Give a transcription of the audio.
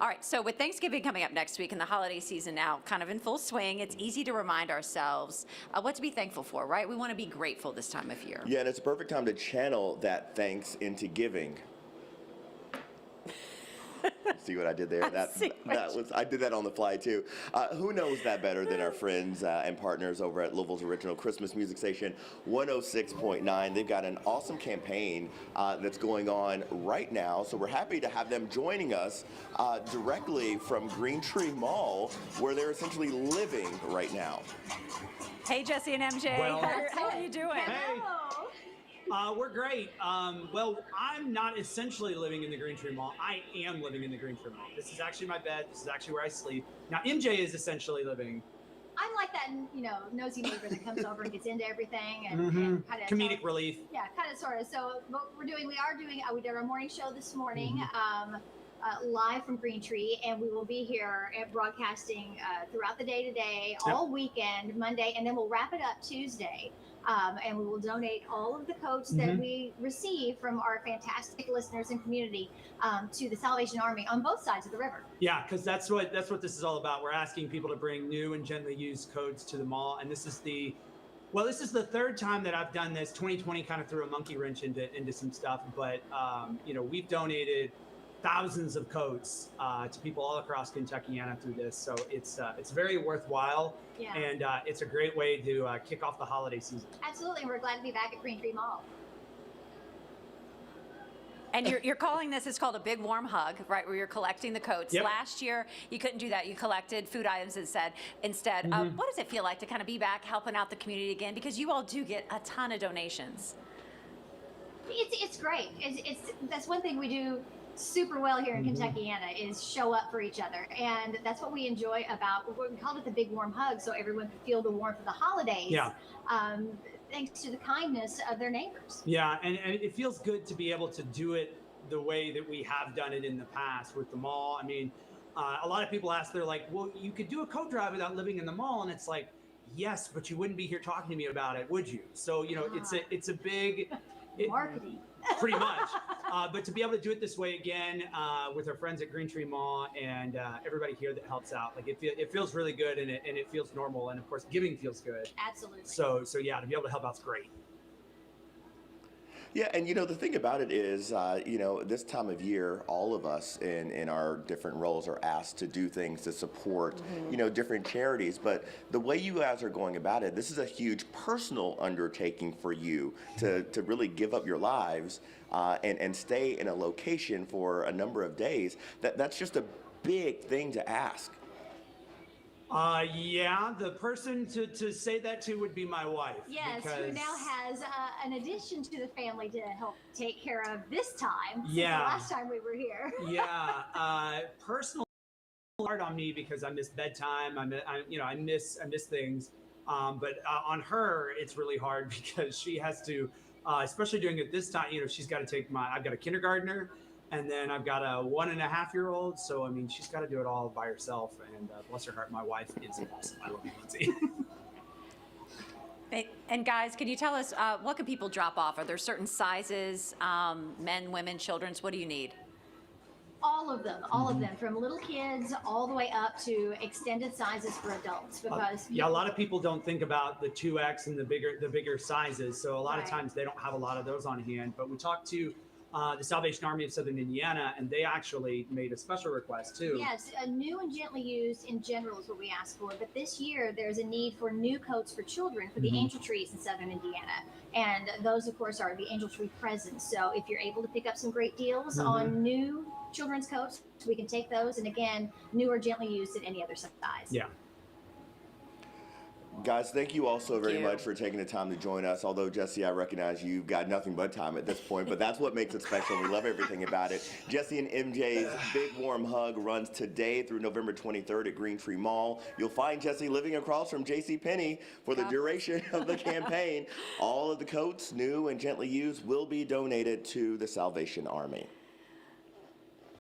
All right, so with Thanksgiving coming up next week and the holiday season now kind of in full swing, it's easy to remind ourselves what to be thankful for, right? We want to be grateful this time of year. Yeah, and it's a perfect time to channel that thanks into giving. See what I did there? I did that on the fly too. Who knows that better than our friends and partners over at Louisville's original Christmas music station, 106.9. They've got an awesome campaign that's going on right now, so we're happy to have them joining us directly from Green Tree Mall, where they're essentially living right now. Hey, Jesse and MJ, Well, how are you doing? Hey. We're great. Well, I'm not essentially living in the Green Tree Mall. I am living in the Green Tree Mall. This is actually my bed. This is actually where I sleep. Now, MJ is essentially living. I'm like that, nosy neighbor that comes over and gets into everything and kind of comedic relief. Yeah, kind of, sort of. So what we did our morning show this morning. Live from Green Tree, and we will be here at broadcasting throughout the day today, all weekend, Monday, and then we'll wrap it up Tuesday. And we will donate all of the coats that we receive from our fantastic listeners and community to the Salvation Army on both sides of the river. Yeah, because that's what this is all about. We're asking people to bring new and gently used coats to the mall, and this is the third time that I've done this. 2020 kind of threw a monkey wrench into some stuff, but we've donated thousands of coats to people all across Kentuckiana through this, so it's very worthwhile, and it's a great way to kick off the holiday season. Absolutely, and we're glad to be back at Green Tree Mall. And you're calling this, it's called a big warm hug, right, where you're collecting the coats. Yep. Last year, you couldn't do that. You collected food items instead. What does it feel like to kind of be back helping out the community again? Because you all do get a ton of donations. It's great. That's one thing we do super well here in Kentuckiana is show up for each other, and that's what we enjoy about we called it the big warm hug, so everyone could feel the warmth of the holidays. Thanks to the kindness of their neighbors. Yeah, and it feels good to be able to do it the way that we have done it in the past with the mall. I mean, a lot of people ask, they're like, well, you could do a coat drive without living in the mall, and it's like, yes, but you wouldn't be here talking to me about it, would you? So it's a big marketing. Pretty much. But to be able to do it this way again with our friends at Green Tree Mall and everybody here that helps out, like it feels really good, and it feels normal, and of course giving feels good. Absolutely. So yeah, to be able to help out's great. Yeah, and the thing about it is, this time of year, all of us in our different roles are asked to do things to support, different charities. But the way you guys are going about it, this is a huge personal undertaking for you to really give up your lives and stay in a location for a number of days. That's just a big thing to ask. Yeah, the person to say that to would be my wife. Yes, who now has an addition to the family to help take care of this time. Since the last time we were here. Yeah, personally hard on me because I miss bedtime. I miss things. But on her, it's really hard because she has to, especially doing it this time. She's got to take I've got a kindergartner. And then I've got a 1.5-year-old, so I mean, she's got to do it all by herself. And bless her heart, my wife is awesome. I love you, Lindsay. And guys, can you tell us what can people drop off? Are there certain sizes, men, women, children's? What do you need? All of them, from little kids all the way up to extended sizes for adults. Because a lot of people don't think about the 2X and the bigger sizes, so a lot of times they don't have a lot of those on hand. But we talked to the Salvation Army of Southern Indiana, and they actually made a special request too. Yes, new and gently used in general is what we asked for. But this year, there's a need for new coats for children for the angel trees in Southern Indiana. And those, of course, are the angel tree presents. So if you're able to pick up some great deals on new children's coats, we can take those. And again, new or gently used at any other size. Yeah. Guys, thank you all so very much for taking the time to join us. Although, Jesse, I recognize you've got nothing but time at this point, but that's what makes it special. We love everything about it. Jesse and MJ's Big Warm Hug runs today through November 23rd at Green Tree Mall. You'll find Jesse living across from JCPenney for the duration of the campaign. All of the coats, new and gently used, will be donated to the Salvation Army.